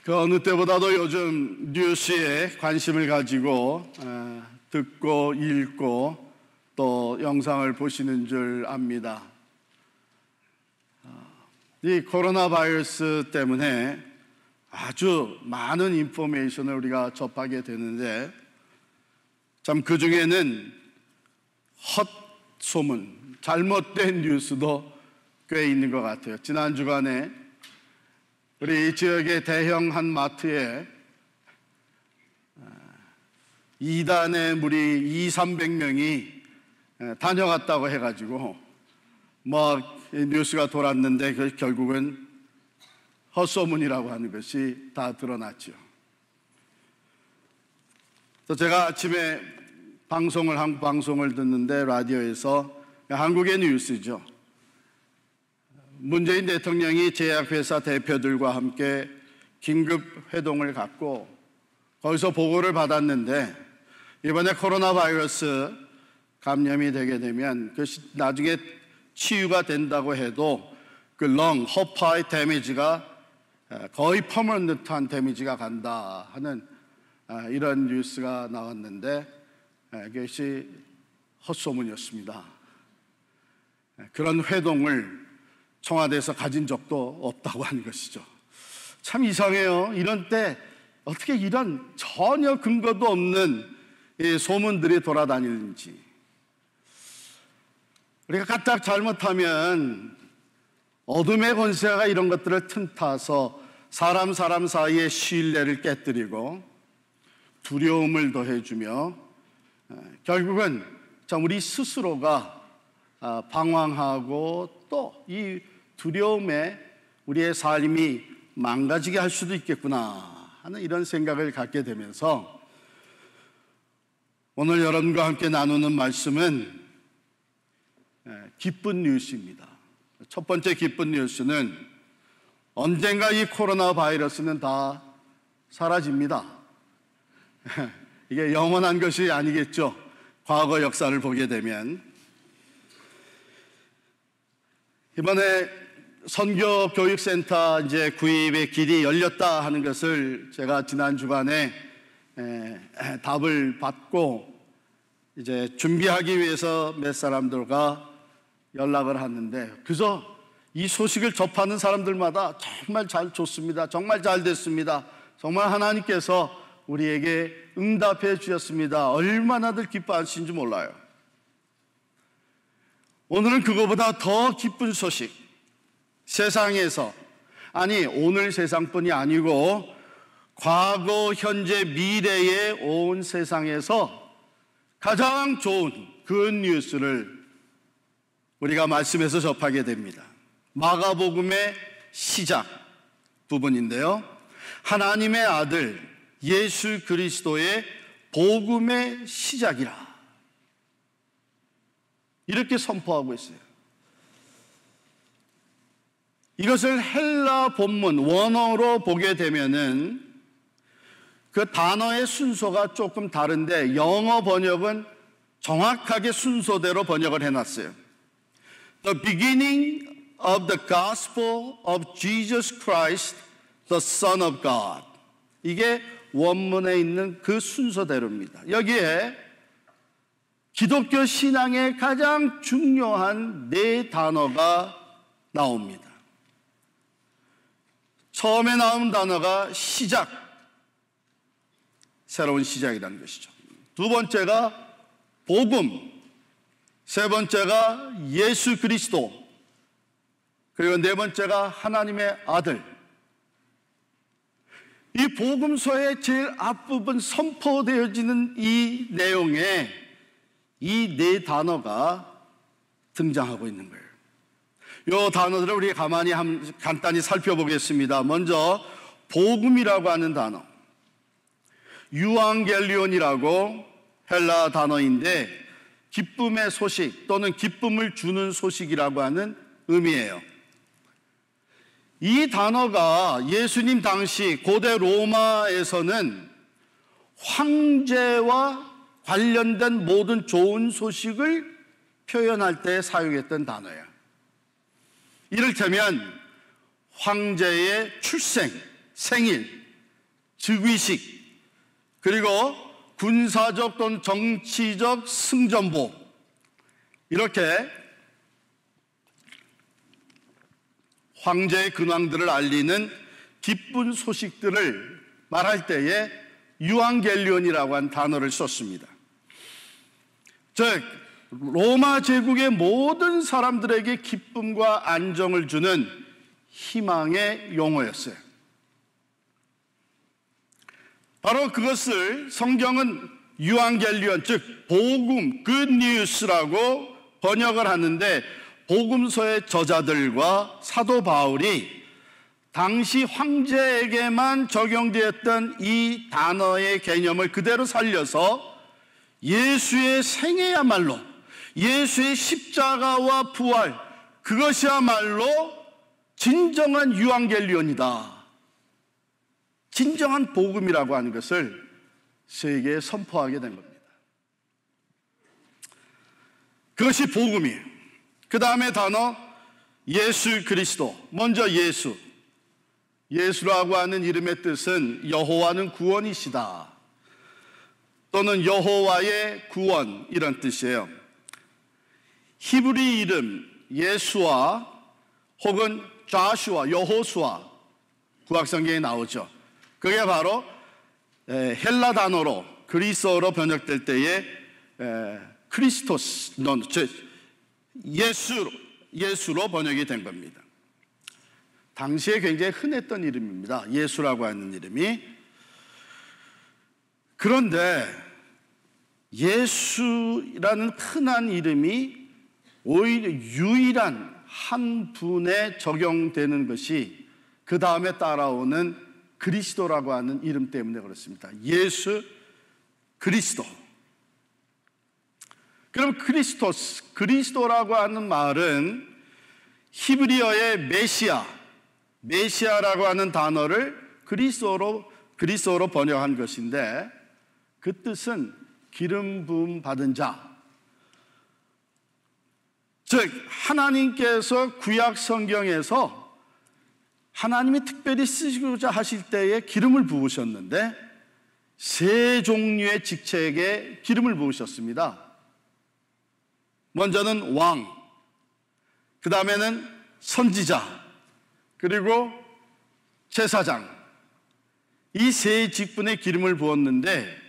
그 어느 때보다도 요즘 뉴스에 관심을 가지고 듣고 읽고 또 영상을 보시는 줄 압니다. 이 코로나 바이러스 때문에 아주 많은 인포메이션을 우리가 접하게 되는데 참 그 중에는 헛소문, 잘못된 뉴스도 꽤 있는 것 같아요. 지난 주간에 우리 지역의 대형 한 마트에 이단의 무리 200~300명이 다녀갔다고 해가지고 뉴스가 돌았는데 결국은 헛소문이라고 하는 것이 다 드러났죠. 제가 아침에 한국 방송을 듣는데 라디오에서 한국의 뉴스죠. 문재인 대통령이 제약회사 대표들과 함께 긴급 회동을 갖고 거기서 보고를 받았는데 이번에 코로나 바이러스 감염이 되게 되면 그것이 나중에 치유가 된다고 해도 그 허파의 데미지가 거의 퍼머넌트한 데미지가 간다 하는 이런 뉴스가 나왔는데 그것이 헛소문이었습니다. 그런 회동을 청와대에서 가진 적도 없다고 하는 것이죠. 참 이상해요. 이런 때 어떻게 이런 전혀 근거도 없는 소문들이 돌아다니는지. 우리가 까딱 잘못하면 어둠의 권세가 이런 것들을 틈타서 사람 사이의 신뢰를 깨뜨리고 두려움을 더해주며 결국은 우리 스스로가 방황하고 또 이 두려움에 우리의 삶이 망가지게 할 수도 있겠구나 하는 이런 생각을 갖게 되면서 오늘 여러분과 함께 나누는 말씀은 기쁜 뉴스입니다. 첫 번째 기쁜 뉴스는 언젠가 이 코로나 바이러스는 다 사라집니다. 이게 영원한 것이 아니겠죠. 과거 역사를 보게 되면. 이번에 선교교육센터 이제 구입의 길이 열렸다 하는 것을 제가 지난 주간에 답을 받고 이제 준비하기 위해서 몇 사람들과 연락을 하는데 그래서 이 소식을 접하는 사람들마다 정말 잘 좋습니다. 정말 잘 됐습니다. 정말 하나님께서 우리에게 응답해 주셨습니다. 얼마나들 기뻐하시는지 몰라요. 오늘은 그거보다 더 기쁜 소식, 세상에서, 아니 오늘 세상뿐이 아니고 과거, 현재, 미래의 온 세상에서 가장 좋은 그 뉴스를 우리가 말씀에서 접하게 됩니다. 마가복음의 시작 부분인데요, 하나님의 아들 예수 그리스도의 복음의 시작이라 이렇게 선포하고 있어요. 이것을 헬라 본문 원어로 보게 되면은 그 단어의 순서가 조금 다른데 영어 번역은 정확하게 순서대로 번역을 해놨어요. The beginning of the gospel of Jesus Christ, the Son of God. 이게 원문에 있는 그 순서대로입니다. 여기에 기독교 신앙의 가장 중요한 네 단어가 나옵니다. 처음에 나온 단어가 시작, 새로운 시작이라는 것이죠. 두 번째가 복음, 세 번째가 예수 그리스도, 그리고 네 번째가 하나님의 아들. 이 복음서의 제일 앞부분 선포되어지는 이 내용에 이 네 단어가 등장하고 있는 거예요. 이 단어들을 우리 가만히 간단히 살펴보겠습니다. 먼저 복음이라고 하는 단어, 유앙겔리온이라고 헬라 단어인데 기쁨의 소식 또는 기쁨을 주는 소식이라고 하는 의미예요. 이 단어가 예수님 당시 고대 로마에서는 황제와 관련된 모든 좋은 소식을 표현할 때 사용했던 단어예요. 이를테면 황제의 출생, 생일, 즉위식, 그리고 군사적 또는 정치적 승전보, 이렇게 황제의 근황들을 알리는 기쁜 소식들을 말할 때에 유앙겔리온이라고 한 단어를 썼습니다. 즉 로마 제국의 모든 사람들에게 기쁨과 안정을 주는 희망의 용어였어요. 바로 그것을 성경은 유앙겔리온, 즉 복음, 굿뉴스라고 번역을 하는데, 복음서의 저자들과 사도 바울이 당시 황제에게만 적용되었던 이 단어의 개념을 그대로 살려서 예수의 생애야말로, 예수의 십자가와 부활, 그것이야말로 진정한 유앙겔리온이다, 진정한 복음이라고 하는 것을 세계에 선포하게 된 겁니다. 그것이 복음이에요. 그 다음에 단어 예수 그리스도. 먼저 예수. 예수라고 하는 이름의 뜻은 여호와는 구원이시다, 또는 여호와의 구원, 이런 뜻이에요. 히브리 이름 예수와 혹은 좌슈아, 여호수아, 구약성경에 나오죠. 그게 바로 헬라 단어로 그리스어로 번역될 때에 크리스토스, 예수로 번역이 된 겁니다. 당시에 굉장히 흔했던 이름입니다, 예수라고 하는 이름이. 그런데 예수라는 흔한 이름이 오히려 유일한 한 분에 적용되는 것이 그 다음에 따라오는 그리스도라고 하는 이름 때문에 그렇습니다. 예수 그리스도. 그럼 크리스토스, 그리스도라고 하는 말은 히브리어의 메시아라고 하는 단어를 그리스도로 번역한 것인데, 그 뜻은 기름 부음 받은 자. 즉 하나님께서 구약 성경에서 하나님이 특별히 쓰시고자 하실 때에 기름을 부으셨는데, 세 종류의 직책에 기름을 부으셨습니다. 먼저는 왕, 그 다음에는 선지자, 그리고 제사장, 이 세 직분에 기름을 부었는데,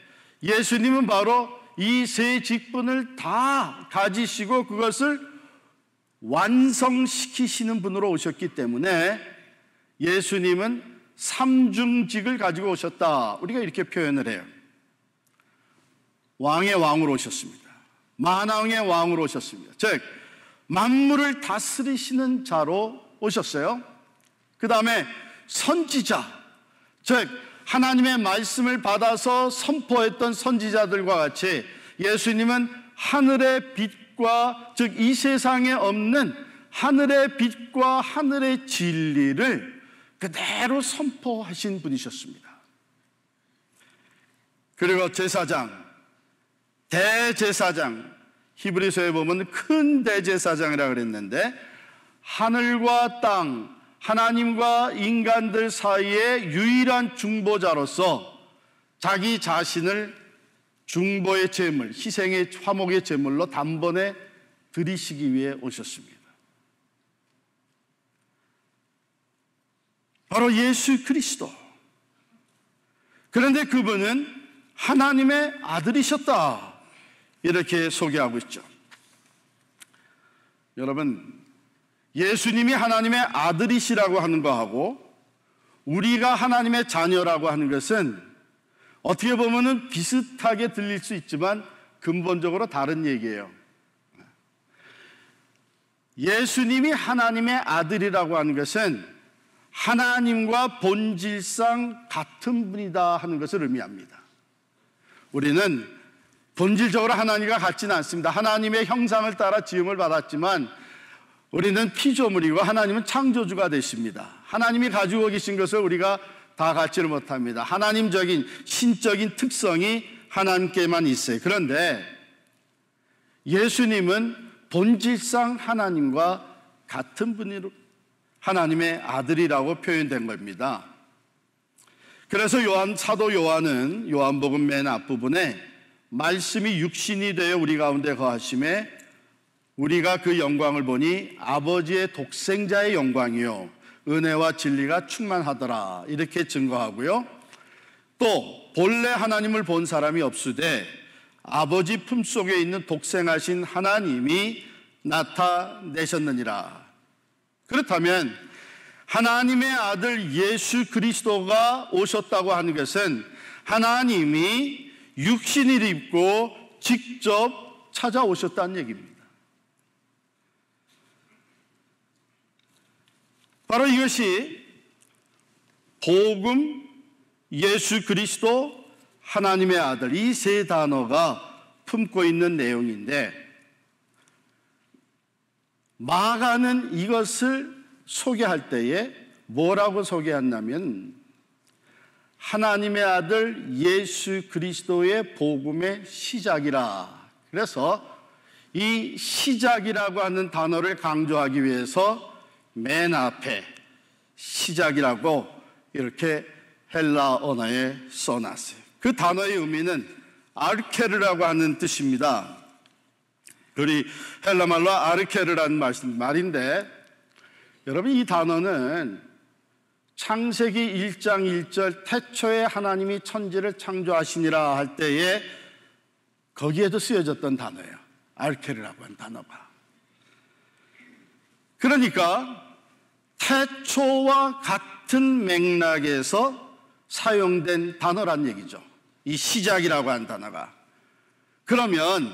예수님은 바로 이 세 직분을 다 가지시고 그것을 완성시키시는 분으로 오셨기 때문에 예수님은 삼중직을 가지고 오셨다, 우리가 이렇게 표현을 해요. 왕의 왕으로 오셨습니다. 만왕의 왕으로 오셨습니다. 즉 만물을 다스리시는 자로 오셨어요. 그 다음에 선지자, 즉 하나님의 말씀을 받아서 선포했던 선지자들과 같이 예수님은 하늘의 빛과, 즉 이 세상에 없는 하늘의 빛과 하늘의 진리를 그대로 선포하신 분이셨습니다. 그리고 제사장, 대제사장, 히브리서에 보면 큰 대제사장이라고 그랬는데, 하늘과 땅, 하나님과 인간들 사이의 유일한 중보자로서 자기 자신을 중보의 제물, 희생의 화목의 제물로 단번에 드리시기 위해 오셨습니다. 바로 예수 그리스도. 그런데 그분은 하나님의 아들이셨다, 이렇게 소개하고 있죠. 여러분, 예수님이 하나님의 아들이시라고 하는 거하고 우리가 하나님의 자녀라고 하는 것은 어떻게 보면 비슷하게 들릴 수 있지만 근본적으로 다른 얘기예요. 예수님이 하나님의 아들이라고 하는 것은 하나님과 본질상 같은 분이다 하는 것을 의미합니다. 우리는 본질적으로 하나님과 같지는 않습니다. 하나님의 형상을 따라 지음을 받았지만 우리는 피조물이고 하나님은 창조주가 되십니다. 하나님이 가지고 계신 것을 우리가 다 갖지를 못합니다. 하나님적인 신적인 특성이 하나님께만 있어요. 그런데 예수님은 본질상 하나님과 같은 분으로 하나님의 아들이라고 표현된 겁니다. 그래서 사도 요한은 요한복음 맨 앞부분에 말씀이 육신이 되어 우리 가운데 거하심에 우리가 그 영광을 보니 아버지의 독생자의 영광이요 은혜와 진리가 충만하더라 이렇게 증거하고요. 또 본래 하나님을 본 사람이 없으되 아버지 품속에 있는 독생하신 하나님이 나타내셨느니라. 그렇다면 하나님의 아들 예수 그리스도가 오셨다고 하는 것은 하나님이 육신을 입고 직접 찾아오셨다는 얘기입니다. 바로 이것이 복음, 예수 그리스도, 하나님의 아들 이 세 단어가 품고 있는 내용인데 마가는 이것을 소개할 때에 뭐라고 소개했냐면 하나님의 아들 예수 그리스도의 복음의 시작이라. 그래서 이 시작이라고 하는 단어를 강조하기 위해서 맨 앞에 시작이라고 이렇게 헬라 언어에 써놨어요. 그 단어의 의미는 아르케르라고 하는 뜻입니다. 우리 헬라 말로 아르케르라는 말인데 여러분 이 단어는 창세기 1장 1절 태초에 하나님이 천지를 창조하시니라 할 때에 거기에도 쓰여졌던 단어예요. 아르케르라고 하는 단어가. 그러니까 태초와 같은 맥락에서 사용된 단어란 얘기죠. 이 시작이라고 하는 단어가. 그러면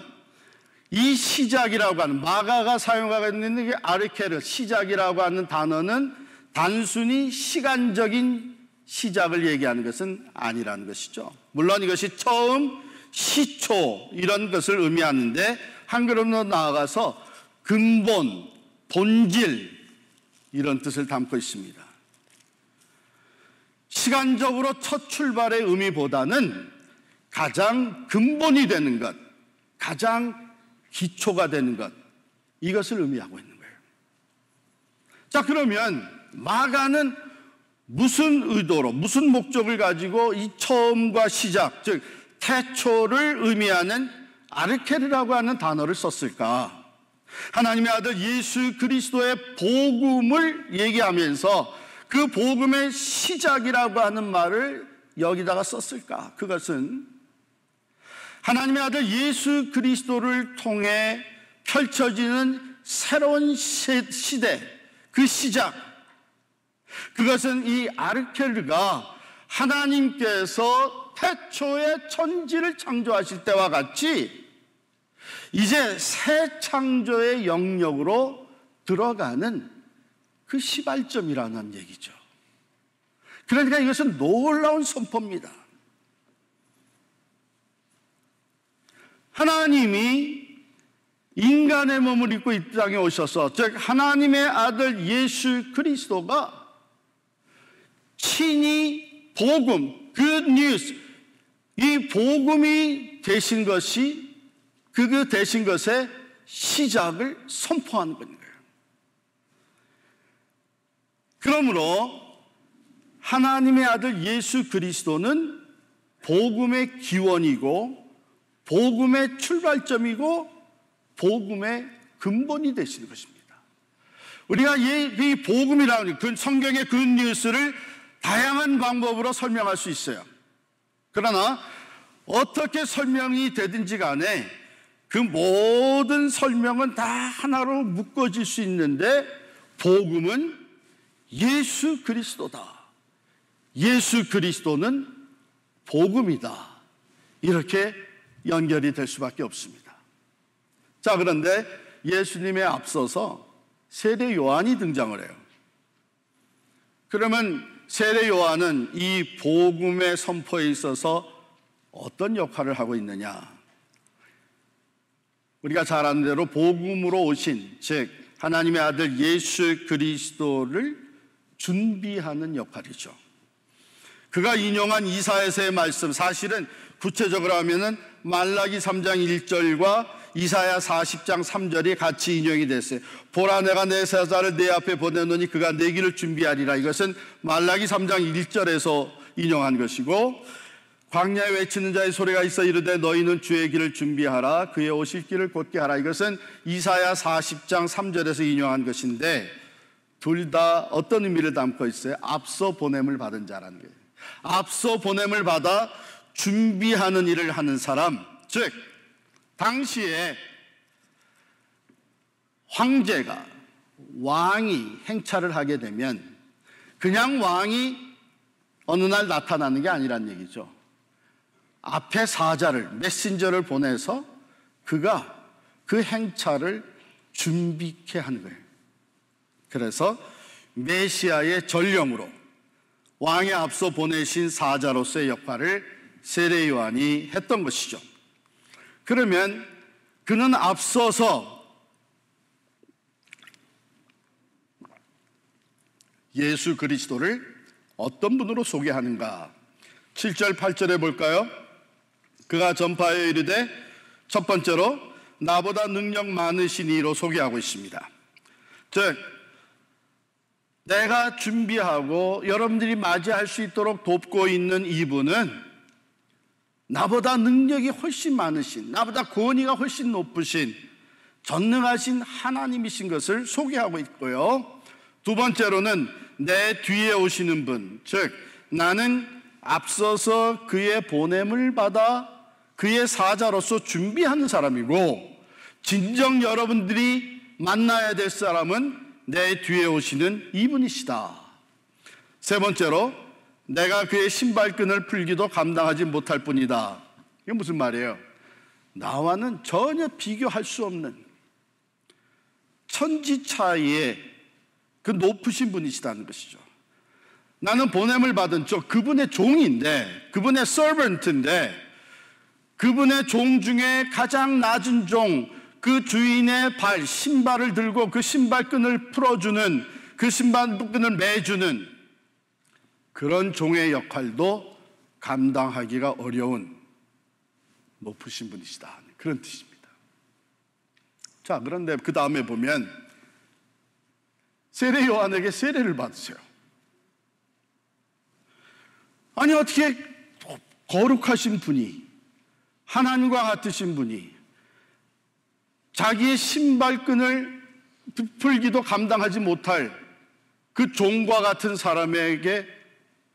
이 시작이라고 하는 마가가 사용하고 있는 게 아르케르 시작이라고 하는 단어는 단순히 시간적인 시작을 얘기하는 것은 아니라는 것이죠. 물론 이것이 처음, 시초 이런 것을 의미하는데 한글로 나아가서 근본, 본질 이런 뜻을 담고 있습니다. 시간적으로 첫 출발의 의미보다는 가장 근본이 되는 것, 가장 기초가 되는 것 이것을 의미하고 있는 거예요. 자, 그러면 마가는 무슨 의도로 무슨 목적을 가지고 이 처음과 시작 즉 태초를 의미하는 아르케르라고 하는 단어를 썼을까? 하나님의 아들 예수 그리스도의 복음을 얘기하면서 그 복음의 시작이라고 하는 말을 여기다가 썼을까? 그것은 하나님의 아들 예수 그리스도를 통해 펼쳐지는 새로운 시대, 그 시작, 그것은 이 아르케르가 하나님께서 태초에 천지를 창조하실 때와 같이 이제 새 창조의 영역으로 들어가는 그 시발점이라는 얘기죠. 그러니까 이것은 놀라운 선포입니다. 하나님이 인간의 몸을 입고 이 땅에 오셔서 즉 하나님의 아들 예수 그리스도가 친히 복음, good news, 이 복음이 되신 것이 그 되신 것의 시작을 선포하는 거예요. 그러므로 하나님의 아들 예수 그리스도는 복음의 기원이고 복음의 출발점이고 복음의 근본이 되시는 것입니다. 우리가 이 복음이라는 그 성경의 그 뉴스를 다양한 방법으로 설명할 수 있어요. 그러나 어떻게 설명이 되든지 간에 그 모든 설명은 다 하나로 묶어질 수 있는데 복음은 예수 그리스도다. 예수 그리스도는 복음이다. 이렇게 연결이 될 수밖에 없습니다. 자, 그런데 예수님에 앞서서 세례 요한이 등장을 해요. 그러면 세례 요한은 이 복음의 선포에 있어서 어떤 역할을 하고 있느냐? 우리가 잘 아는 대로 복음으로 오신 즉 하나님의 아들 예수 그리스도를 준비하는 역할이죠. 그가 인용한 이사야서의 말씀, 사실은 구체적으로 하면은 말라기 3장 1절과 이사야 40장 3절이 같이 인용이 됐어요. 보라, 내가 내 사자를 내 앞에 보내노니 그가 내 길을 준비하리라. 이것은 말라기 3장 1절에서 인용한 것이고, 광야에 외치는 자의 소리가 있어 이르되 너희는 주의 길을 준비하라, 그의 오실 길을 곧게 하라. 이것은 이사야 40장 3절에서 인용한 것인데, 둘 다 어떤 의미를 담고 있어요? 앞서 보냄을 받은 자라는 거예요. 앞서 보냄을 받아 준비하는 일을 하는 사람, 즉 당시에 황제가, 왕이 행차를 하게 되면 그냥 왕이 어느 날 나타나는 게 아니란 얘기죠. 앞에 사자를, 메신저를 보내서 그가 그 행차를 준비케 하는 거예요. 그래서 메시아의 전령으로 왕의 앞서 보내신 사자로서의 역할을 세례 요한이 했던 것이죠. 그러면 그는 앞서서 예수 그리스도를 어떤 분으로 소개하는가? 7절 8절에 볼까요? 그가 전파하여 이르되, 첫 번째로 나보다 능력 많으신 이로 소개하고 있습니다. 즉 내가 준비하고 여러분들이 맞이할 수 있도록 돕고 있는 이분은 나보다 능력이 훨씬 많으신, 나보다 권위가 훨씬 높으신 전능하신 하나님이신 것을 소개하고 있고요. 두 번째로는 내 뒤에 오시는 분, 즉 나는 앞서서 그의 보냄을 받아 그의 사자로서 준비하는 사람이고, 진정 여러분들이 만나야 될 사람은 내 뒤에 오시는 이분이시다. 세 번째로 내가 그의 신발끈을 풀기도 감당하지 못할 뿐이다. 이게 무슨 말이에요? 나와는 전혀 비교할 수 없는 천지 차이의 그 높으신 분이시다는 것이죠. 나는 보냄을 받은 그분의 종인데, 그분의 서번트인데, 그분의 종 중에 가장 낮은 종, 그 주인의 신발을 들고 그 신발끈을 풀어주는, 그 신발끈을 매주는 그런 종의 역할도 감당하기가 어려운 높으신 분이시다, 그런 뜻입니다. 자, 그런데 그 다음에 보면 세례 요한에게 세례를 받으세요. 아니 어떻게 거룩하신 분이, 하나님과 같으신 분이 자기의 신발끈을 풀기도 감당하지 못할 그 종과 같은 사람에게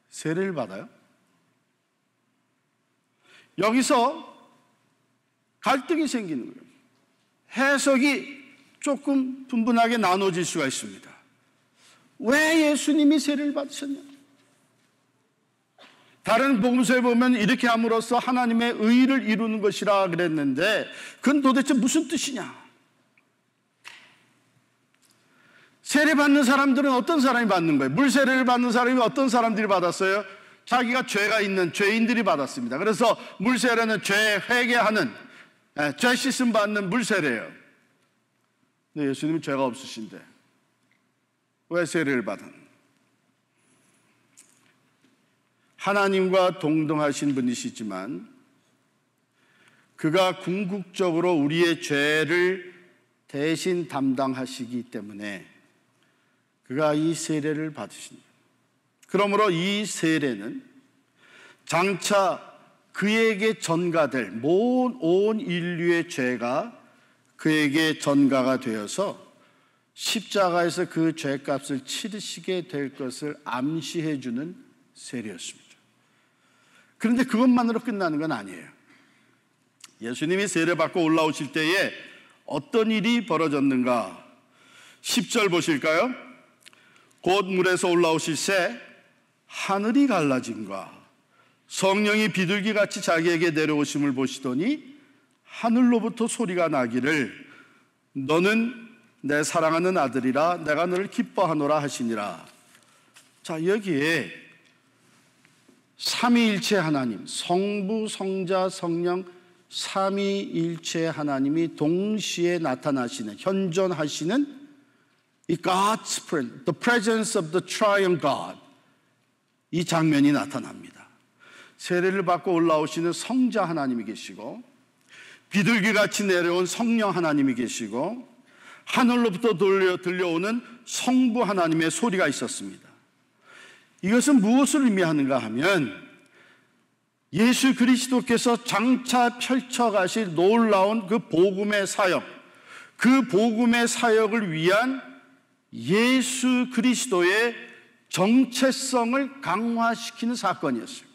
세례를 받아요? 여기서 갈등이 생기는 거예요. 해석이 조금 분분하게 나눠질 수가 있습니다. 왜 예수님이 세례를 받으셨냐? 다른 복음서에 보면 이렇게 함으로써 하나님의 의를 이루는 것이라 그랬는데, 그건 도대체 무슨 뜻이냐? 세례 받는 사람들은 어떤 사람이 받는 거예요? 물세례를 받는 사람이 어떤 사람들이 받았어요? 자기가 죄가 있는 죄인들이 받았습니다. 그래서 물세례는 죄 회개하는, 죄 씻음 받는 물세례예요. 근데 예수님은 죄가 없으신데 왜 세례를 받은? 하나님과 동등하신 분이시지만 그가 궁극적으로 우리의 죄를 대신 담당하시기 때문에 그가 이 세례를 받으십니다. 그러므로 이 세례는 장차 그에게 전가될 온 인류의 죄가 그에게 전가가 되어서 십자가에서 그 죄값을 치르시게 될 것을 암시해 주는 세례였습니다. 그런데 그것만으로 끝나는 건 아니에요. 예수님이 세례받고 올라오실 때에 어떤 일이 벌어졌는가? 10절 보실까요? 곧 물에서 올라오실새 하늘이 갈라짐과 성령이 비둘기같이 자기에게 내려오심을 보시더니 하늘로부터 소리가 나기를 너는 내 사랑하는 아들이라 내가 너를 기뻐하노라 하시니라. 자, 여기에 삼위일체 하나님, 성부, 성자, 성령 삼위일체 하나님이 동시에 나타나시는, 현존하시는 이 God's presence, the presence of the triune God, 이 장면이 나타납니다. 세례를 받고 올라오시는 성자 하나님이 계시고, 비둘기같이 내려온 성령 하나님이 계시고, 하늘로부터 들려오는 성부 하나님의 소리가 있었습니다. 이것은 무엇을 의미하는가 하면 예수 그리스도께서 장차 펼쳐가실 놀라운 그 복음의 사역, 그 복음의 사역을 위한 예수 그리스도의 정체성을 강화시키는 사건이었어요.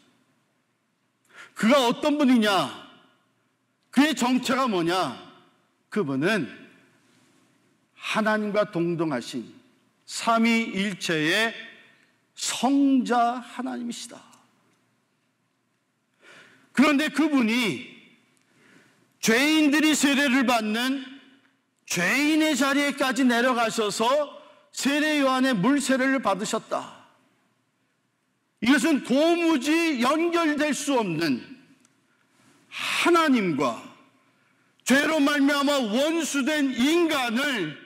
그가 어떤 분이냐? 그의 정체가 뭐냐? 그분은 하나님과 동등하신 삼위일체의 성자 하나님이시다. 그런데 그분이 죄인들이 세례를 받는 죄인의 자리에까지 내려가셔서 세례 요한의 물세례를 받으셨다. 이것은 도무지 연결될 수 없는 하나님과 죄로 말미암아 원수된 인간을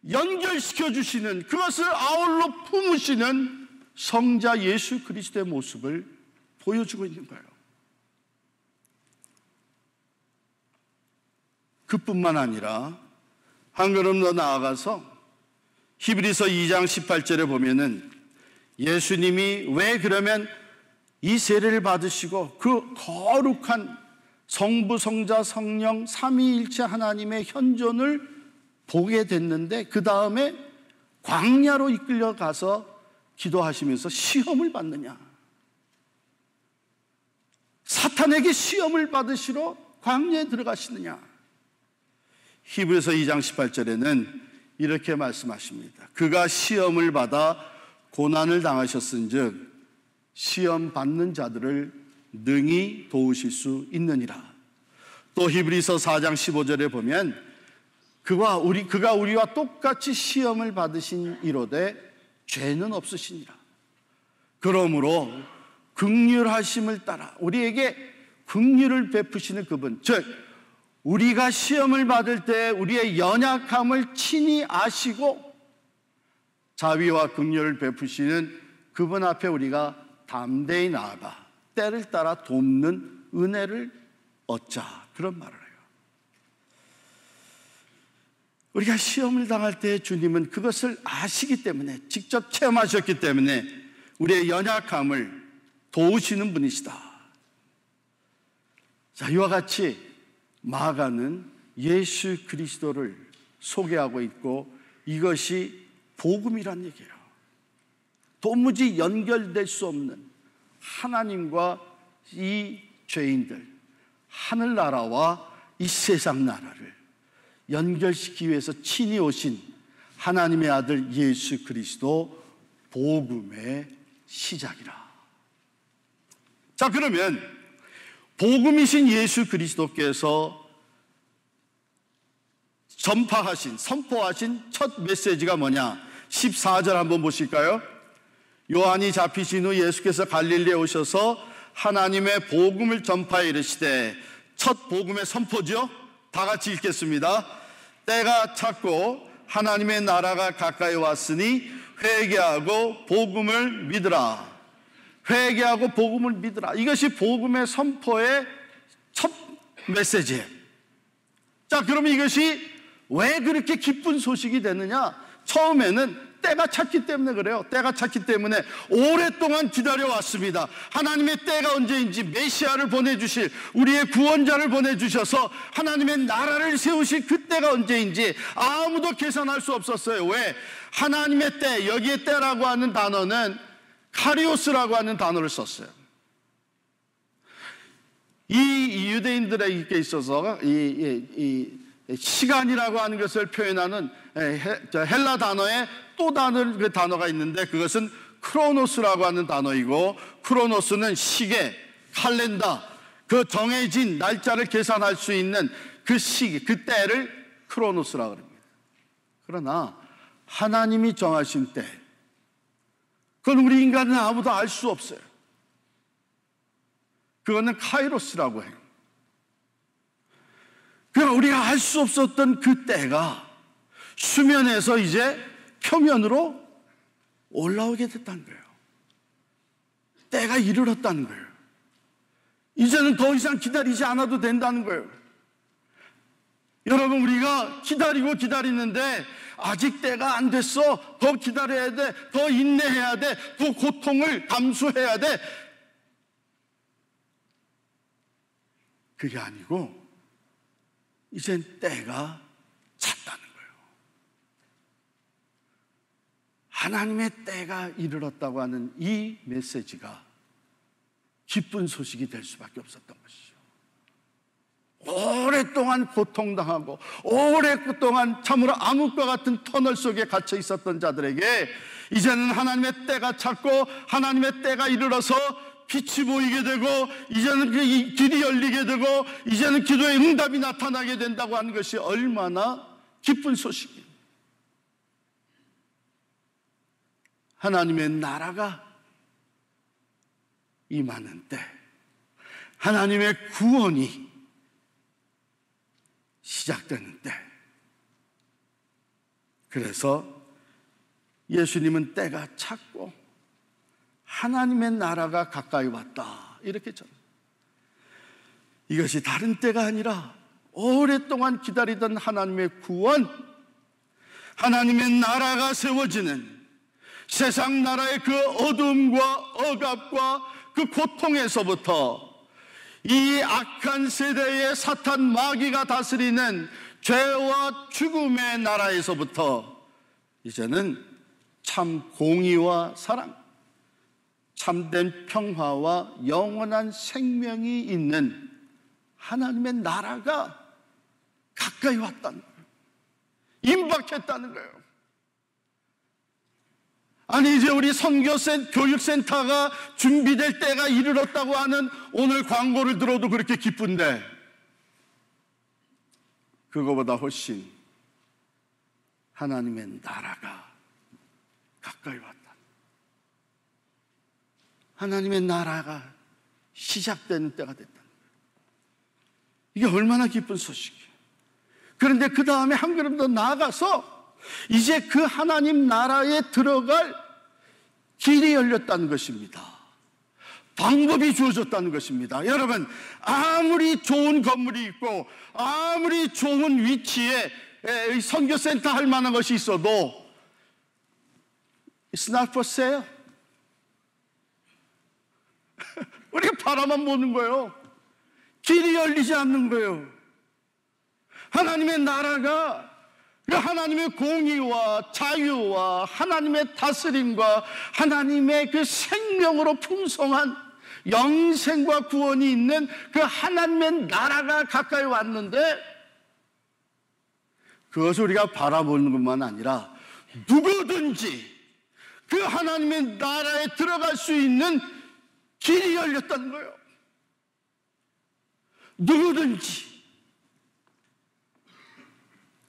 연결시켜 주시는, 그것을 아울러 품으시는 성자 예수 그리스도의 모습을 보여주고 있는 거예요. 그뿐만 아니라 한 걸음 더 나아가서 히브리서 2장 18절에 보면은 예수님이 왜 그러면 이 세례를 받으시고 그 거룩한 성부, 성자, 성령 삼위일체 하나님의 현존을 보게 됐는데 그 다음에 광야로 이끌려가서 기도하시면서 시험을 받느냐? 사탄에게 시험을 받으시러 광야에 들어가시느냐? 히브리서 2장 18절에는 이렇게 말씀하십니다. 그가 시험을 받아 고난을 당하셨은즉 시험 받는 자들을 능히 도우실 수 있느니라. 또 히브리서 4장 15절에 보면 그가 우리와 똑같이 시험을 받으신 이로되 죄는 없으시니라. 그러므로 긍휼하심을 따라 우리에게 긍휼을 베푸시는 그분, 즉 우리가 시험을 받을 때 우리의 연약함을 친히 아시고 자비와 긍휼을 베푸시는 그분 앞에 우리가 담대히 나아가 때를 따라 돕는 은혜를 얻자, 그런 말을 해요. 우리가 시험을 당할 때 주님은 그것을 아시기 때문에, 직접 체험하셨기 때문에 우리의 연약함을 도우시는 분이시다. 자, 이와 같이 마가는 예수 그리스도를 소개하고 있고 이것이 복음이란 얘기예요. 도무지 연결될 수 없는 하나님과 이 죄인들, 하늘나라와 이 세상 나라를 연결시키기 위해서 친히 오신 하나님의 아들 예수 그리스도, 복음의 시작이라. 자, 그러면 복음이신 예수 그리스도께서 전파하신, 선포하신 첫 메시지가 뭐냐? 14절 한번 보실까요? 요한이 잡히신 후 예수께서 갈릴리에 오셔서 하나님의 복음을 전파해 이르시되, 첫 복음의 선포죠. 다 같이 읽겠습니다. 때가 찼고 하나님의 나라가 가까이 왔으니 회개하고 복음을 믿으라. 회개하고 복음을 믿으라. 이것이 복음의 선포의 첫 메시지예요. 자, 그러면 이것이 왜 그렇게 기쁜 소식이 됐느냐? 처음에는 때가 찼기 때문에 그래요. 때가 찼기 때문에 오랫동안 기다려왔습니다. 하나님의 때가 언제인지, 메시아를 보내주실, 우리의 구원자를 보내주셔서 하나님의 나라를 세우실 그 때가 언제인지 아무도 계산할 수 없었어요. 왜? 하나님의 때, 여기에 때라고 하는 단어는 카리오스라고 하는 단어를 썼어요. 이 유대인들에게 있어서 이 시간이라고 하는 것을 표현하는 헬라 단어에 또 다른 그 단어가 있는데 그것은 크로노스라고 하는 단어이고, 크로노스는 시계, 칼렌더, 그 정해진 날짜를 계산할 수 있는 그 시기, 그 때를 크로노스라고 합니다. 그러나 하나님이 정하신 때, 그건 우리 인간은 아무도 알 수 없어요. 그거는 카이로스라고 해요. 그러나 우리가 알 수 없었던 그 때가 수면에서 이제 표면으로 올라오게 됐다는 거예요. 때가 이르렀다는 거예요. 이제는 더 이상 기다리지 않아도 된다는 거예요. 여러분, 우리가 기다리고 기다리는데 아직 때가 안 됐어. 더 기다려야 돼. 더 인내해야 돼. 더 고통을 감수해야 돼. 그게 아니고 이젠 때가 찼다는 거예요. 하나님의 때가 이르렀다고 하는 이 메시지가 기쁜 소식이 될 수밖에 없었던 것이죠. 오랫동안 고통당하고 오랫동안 참으로 암흑과 같은 터널 속에 갇혀 있었던 자들에게 이제는 하나님의 때가 찼고 하나님의 때가 이르러서 빛이 보이게 되고 이제는 그 길이 열리게 되고 이제는 기도의 응답이 나타나게 된다고 하는 것이 얼마나 기쁜 소식이에요. 하나님의 나라가 임하는 때, 하나님의 구원이 시작되는 때, 그래서 예수님은 때가 찼고 하나님의 나라가 가까이 왔다, 이렇게 전해요. 이것이 다른 때가 아니라 오랫동안 기다리던 하나님의 구원, 하나님의 나라가 세워지는, 세상 나라의 그 어둠과 억압과 그 고통에서부터 이 악한 세대의 사탄 마귀가 다스리는 죄와 죽음의 나라에서부터 이제는 참 공의와 사랑, 참된 평화와 영원한 생명이 있는 하나님의 나라가 가까이 왔다는 거예요. 임박했다는 거예요. 아니, 이제 우리 교육센터가 준비될 때가 이르렀다고 하는 오늘 광고를 들어도 그렇게 기쁜데, 그거보다 훨씬 하나님의 나라가 가까이 왔다. 하나님의 나라가 시작되는 때가 됐다. 이게 얼마나 기쁜 소식이에요. 그런데 그 다음에 한 걸음 더 나아가서 이제 그 하나님 나라에 들어갈 길이 열렸다는 것입니다. 방법이 주어졌다는 것입니다. 여러분, 아무리 좋은 건물이 있고 아무리 좋은 위치에 선교센터 할 만한 것이 있어도 It's not for sale. 우리가 바라만 보는 거예요. 길이 열리지 않는 거예요. 하나님의 나라가 그 하나님의 공의와 자유와 하나님의 다스림과 하나님의 그 생명으로 풍성한 영생과 구원이 있는 그 하나님의 나라가 가까이 왔는데, 그것을 우리가 바라보는 것만 아니라 누구든지 그 하나님의 나라에 들어갈 수 있는 길이 열렸다는 거예요. 누구든지.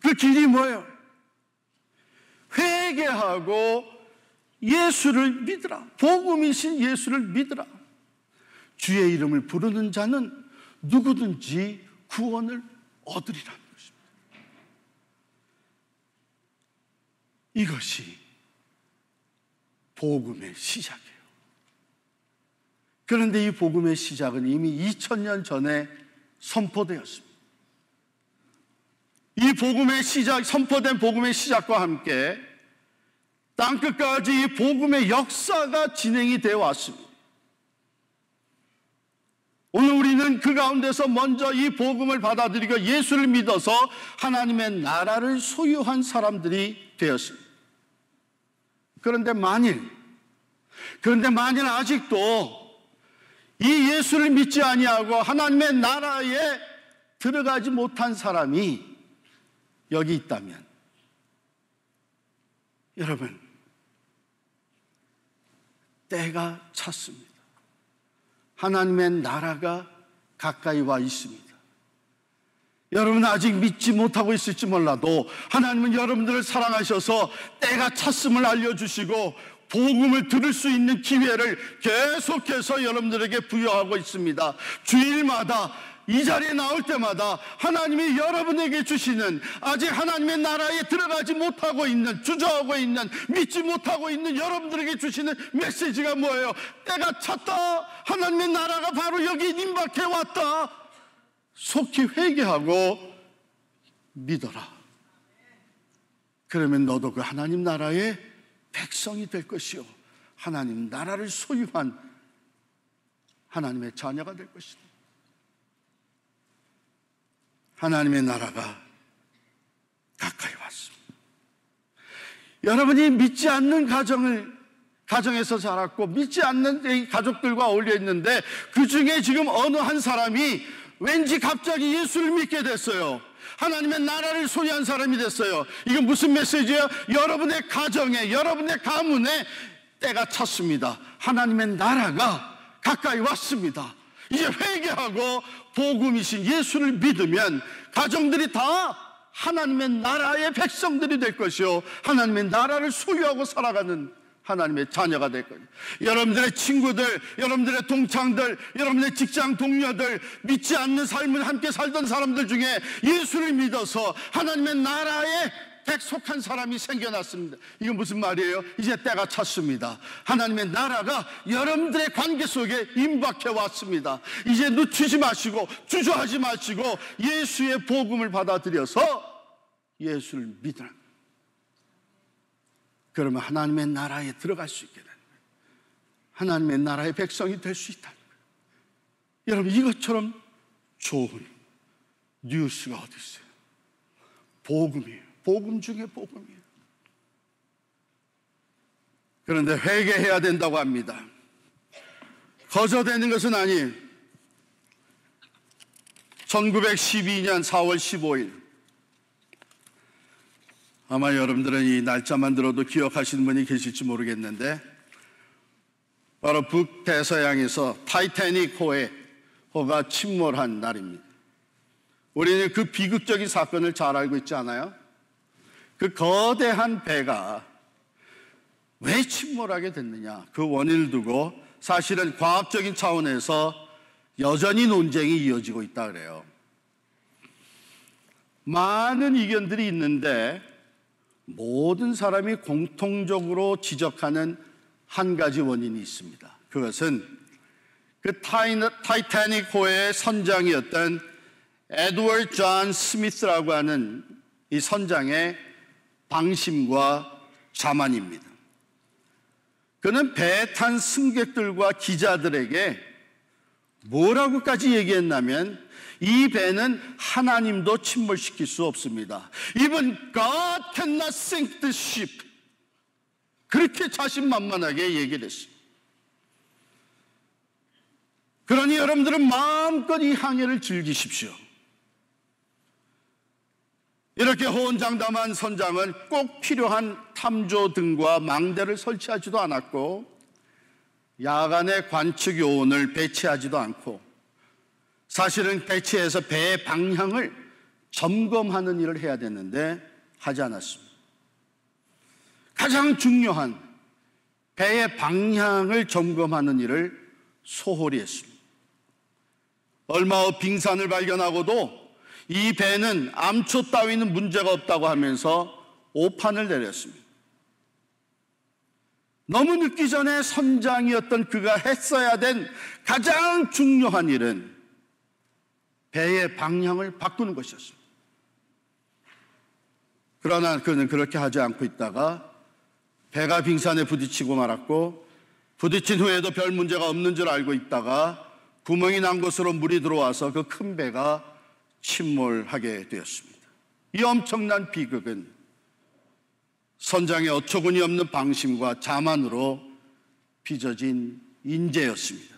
그 길이 뭐예요? 회개하고 예수를 믿으라. 복음이신 예수를 믿으라. 주의 이름을 부르는 자는 누구든지 구원을 얻으리라는 것입니다. 이것이 복음의 시작이에요. 그런데 이 복음의 시작은 이미 2000년 전에 선포되었습니다. 이 복음의 시작, 선포된 복음의 시작과 함께 땅끝까지 이 복음의 역사가 진행이 되어 왔습니다. 오늘 우리는 그 가운데서 먼저 이 복음을 받아들이고 예수를 믿어서 하나님의 나라를 소유한 사람들이 되었습니다. 그런데 만일 아직도 이 예수를 믿지 아니하고 하나님의 나라에 들어가지 못한 사람이 여기 있다면, 여러분, 때가 찼습니다. 하나님의 나라가 가까이 와 있습니다. 여러분, 아직 믿지 못하고 있을지 몰라도 하나님은 여러분들을 사랑하셔서 때가 찼음을 알려주시고 복음을 들을 수 있는 기회를 계속해서 여러분들에게 부여하고 있습니다. 주일마다 이 자리에 나올 때마다 하나님이 여러분에게 주시는, 아직 하나님의 나라에 들어가지 못하고 있는, 주저하고 있는, 믿지 못하고 있는 여러분들에게 주시는 메시지가 뭐예요? 때가 찼다. 하나님의 나라가 바로 여기 임박해 왔다. 속히 회개하고 믿어라. 그러면 너도 그 하나님 나라의 백성이 될 것이요, 하나님 나라를 소유한 하나님의 자녀가 될 것이다. 하나님의 나라가 가까이 왔습니다. 여러분이 믿지 않는 가정에서 자랐고 믿지 않는 가족들과 어울려 있는데, 그 중에 지금 어느 한 사람이 왠지 갑자기 예수를 믿게 됐어요. 하나님의 나라를 소유한 사람이 됐어요. 이건 무슨 메시지예요? 여러분의 가정에, 여러분의 가문에 때가 찼습니다. 하나님의 나라가 가까이 왔습니다. 이제 회개하고 복음이신 예수를 믿으면 가정들이 다 하나님의 나라의 백성들이 될 것이요, 하나님의 나라를 소유하고 살아가는 하나님의 자녀가 될 거예요. 여러분들의 친구들, 여러분들의 동창들, 여러분의 직장 동료들, 믿지 않는 삶을 함께 살던 사람들 중에 예수를 믿어서 하나님의 나라에 속한 사람이 생겨났습니다. 이건 무슨 말이에요? 이제 때가 찼습니다. 하나님의 나라가 여러분들의 관계 속에 임박해 왔습니다. 이제 늦추지 마시고 주저하지 마시고 예수의 복음을 받아들여서 예수를 믿으라. 그러면 하나님의 나라에 들어갈 수 있게 되는 거예요. 하나님의 나라의 백성이 될 수 있다는 거예요. 여러분, 이것처럼 좋은 뉴스가 어디 있어요? 복음이에요. 복음 중에 복음이에요. 그런데 회개해야 된다고 합니다. 거저되는 것은 아니에요. 1912년 4월 15일, 아마 여러분들은 이 날짜만 들어도 기억하시는 분이 계실지 모르겠는데, 바로 북대서양에서 타이타닉 호가 침몰한 날입니다. 우리는 그 비극적인 사건을 잘 알고 있지 않아요? 그 거대한 배가 왜 침몰하게 됐느냐, 그 원인을 두고 사실은 과학적인 차원에서 여전히 논쟁이 이어지고 있다 그래요. 많은 의견들이 있는데 모든 사람이 공통적으로 지적하는 한 가지 원인이 있습니다. 그것은 그 타이타닉호의 선장이었던 에드워드 존 스미스라고 하는 이 선장의 방심과 자만입니다. 그는 배에 탄 승객들과 기자들에게 뭐라고까지 얘기했냐면, 이 배는 하나님도 침몰시킬 수 없습니다. Even God cannot sink the ship. 그렇게 자신만만하게 얘기를 했습니다. 그러니 여러분들은 마음껏 이 항해를 즐기십시오. 이렇게 호언장담한 선장은 꼭 필요한 탐조등과 망대를 설치하지도 않았고, 야간에 관측 요원을 배치하지도 않고, 사실은 배치해서 배의 방향을 점검하는 일을 해야 되는데 하지 않았습니다. 가장 중요한 배의 방향을 점검하는 일을 소홀히 했습니다. 얼마 후 빙산을 발견하고도 이 배는 암초 따위는 문제가 없다고 하면서 오판을 내렸습니다. 너무 늦기 전에 선장이었던 그가 했어야 된 가장 중요한 일은 배의 방향을 바꾸는 것이었습니다. 그러나 그는 그렇게 하지 않고 있다가 배가 빙산에 부딪히고 말았고, 부딪힌 후에도 별 문제가 없는 줄 알고 있다가 구멍이 난 곳으로 물이 들어와서 그 큰 배가 침몰하게 되었습니다. 이 엄청난 비극은 선장의 어처구니 없는 방심과 자만으로 빚어진 인재였습니다.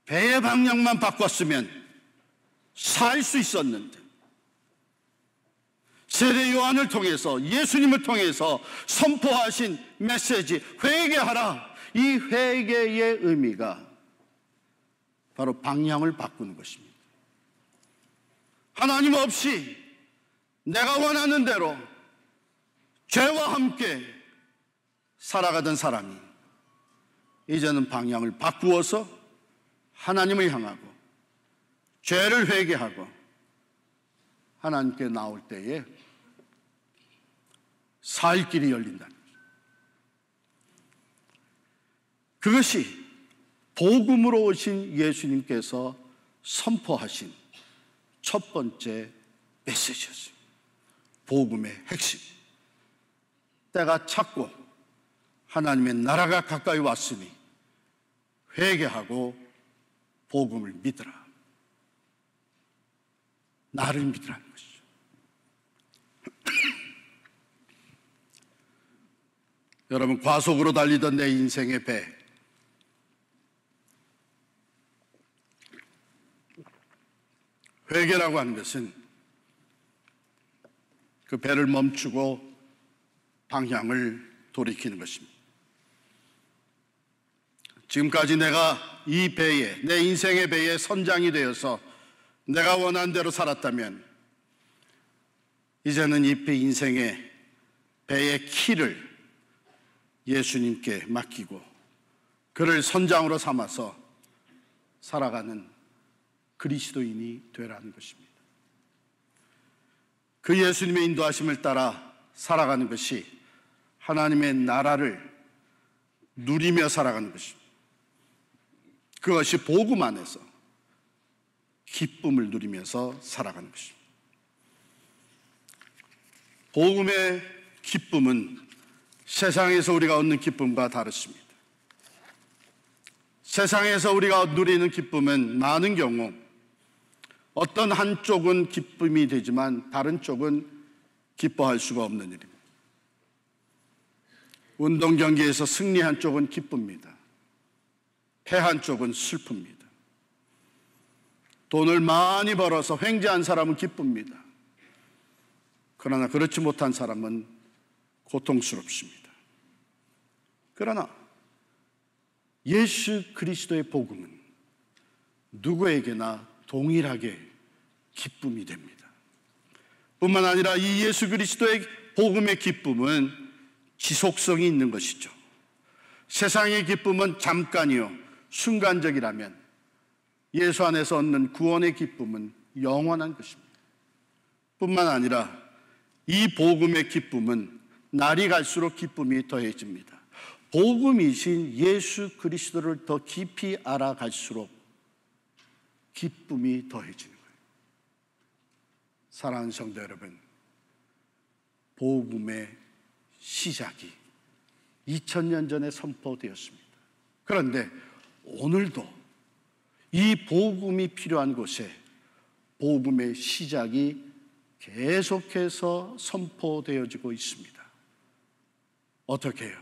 배의 방향만 바꿨으면 살 수 있었는데, 세례 요한을 통해서, 예수님을 통해서 선포하신 메시지, 회개하라, 이 회개의 의미가 바로 방향을 바꾸는 것입니다. 하나님 없이 내가 원하는 대로 죄와 함께 살아가던 사람이 이제는 방향을 바꾸어서 하나님을 향하고 죄를 회개하고 하나님께 나올 때에 살 길이 열린다는 거죠. 그것이 복음으로 오신 예수님께서 선포하신 첫 번째 메시지였습니다. 복음의 핵심. 때가 찼고 하나님의 나라가 가까이 왔으니 회개하고 복음을 믿으라. 나를 믿으라는 것이죠. 여러분, 과속으로 달리던 내 인생의 배, 회개라고 하는 것은 그 배를 멈추고 방향을 돌이키는 것입니다. 지금까지 내가 이 배에, 내 인생의 배에 선장이 되어서 내가 원하는 대로 살았다면 이제는 이 인생의 배의 키를 예수님께 맡기고 그를 선장으로 삼아서 살아가는 그리스도인이 되라는 것입니다. 그 예수님의 인도하심을 따라 살아가는 것이 하나님의 나라를 누리며 살아가는 것입니다. 그것이 복음 안에서 기쁨을 누리면서 살아가는 것입니다. 복음의 기쁨은 세상에서 우리가 얻는 기쁨과 다릅니다. 세상에서 우리가 누리는 기쁨은 많은 경우 어떤 한쪽은 기쁨이 되지만 다른 쪽은 기뻐할 수가 없는 일입니다. 운동 경기에서 승리한 쪽은 기쁩니다. 패한 쪽은 슬픕니다. 돈을 많이 벌어서 횡재한 사람은 기쁩니다. 그러나 그렇지 못한 사람은 고통스럽습니다. 그러나 예수 그리스도의 복음은 누구에게나 동일하게 기쁨이 됩니다. 뿐만 아니라 이 예수 그리스도의 복음의 기쁨은 지속성이 있는 것이죠. 세상의 기쁨은 잠깐이요, 순간적이라면 예수 안에서 얻는 구원의 기쁨은 영원한 것입니다. 뿐만 아니라 이 복음의 기쁨은 날이 갈수록 기쁨이 더해집니다. 복음이신 예수 그리스도를 더 깊이 알아갈수록 기쁨이 더해지는 거예요. 사랑하는 성도 여러분, 복음의 시작이 2000년 전에 선포되었습니다. 그런데 오늘도 이 복음이 필요한 곳에 복음의 시작이 계속해서 선포되어지고 있습니다. 어떻게 해요?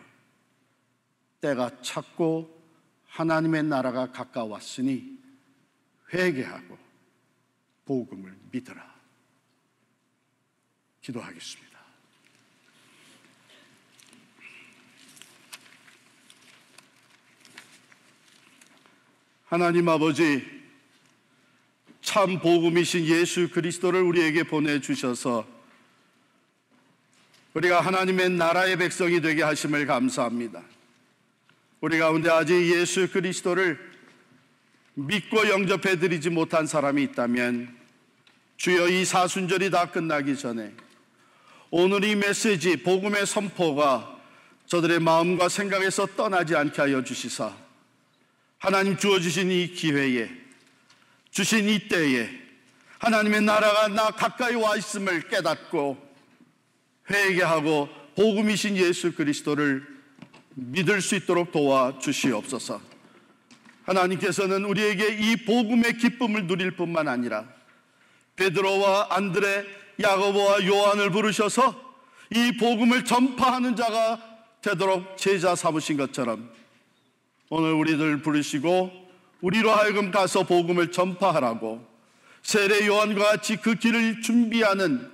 때가 찼고 하나님의 나라가 가까웠으니 회개하고 복음을 믿으라. 기도하겠습니다. 하나님 아버지, 참 복음이신 예수 그리스도를 우리에게 보내주셔서 우리가 하나님의 나라의 백성이 되게 하심을 감사합니다. 우리 가운데 아직 예수 그리스도를 믿고 영접해드리지 못한 사람이 있다면 주여, 이 사순절이 다 끝나기 전에 오늘 이 메시지, 복음의 선포가 저들의 마음과 생각에서 떠나지 않게 하여 주시사 하나님 주어주신 이 기회에, 주신 이 때에 하나님의 나라가 나 가까이 와 있음을 깨닫고 회개하고 복음이신 예수 그리스도를 믿을 수 있도록 도와주시옵소서. 하나님께서는 우리에게 이 복음의 기쁨을 누릴 뿐만 아니라 베드로와 안드레, 야고보와 요한을 부르셔서 이 복음을 전파하는 자가 되도록 제자 삼으신 것처럼 오늘 우리들 부르시고 우리로 하여금 가서 복음을 전파하라고 세례 요한과 같이 그 길을 준비하는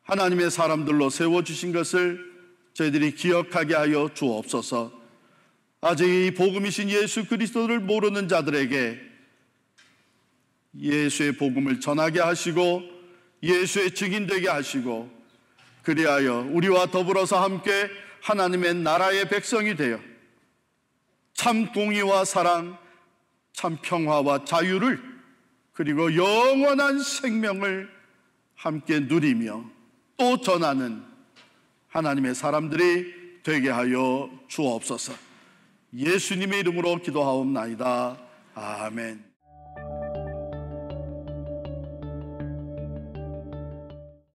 하나님의 사람들로 세워주신 것을 저희들이 기억하게 하여 주옵소서. 아직 이 복음이신 예수 그리스도를 모르는 자들에게 예수의 복음을 전하게 하시고 예수의 증인 되게 하시고 그리하여 우리와 더불어서 함께 하나님의 나라의 백성이 되어 참 공의와 사랑, 참 평화와 자유를 그리고 영원한 생명을 함께 누리며 또 전하는 하나님의 사람들이 되게 하여 주옵소서. 예수님의 이름으로 기도하옵나이다. 아멘.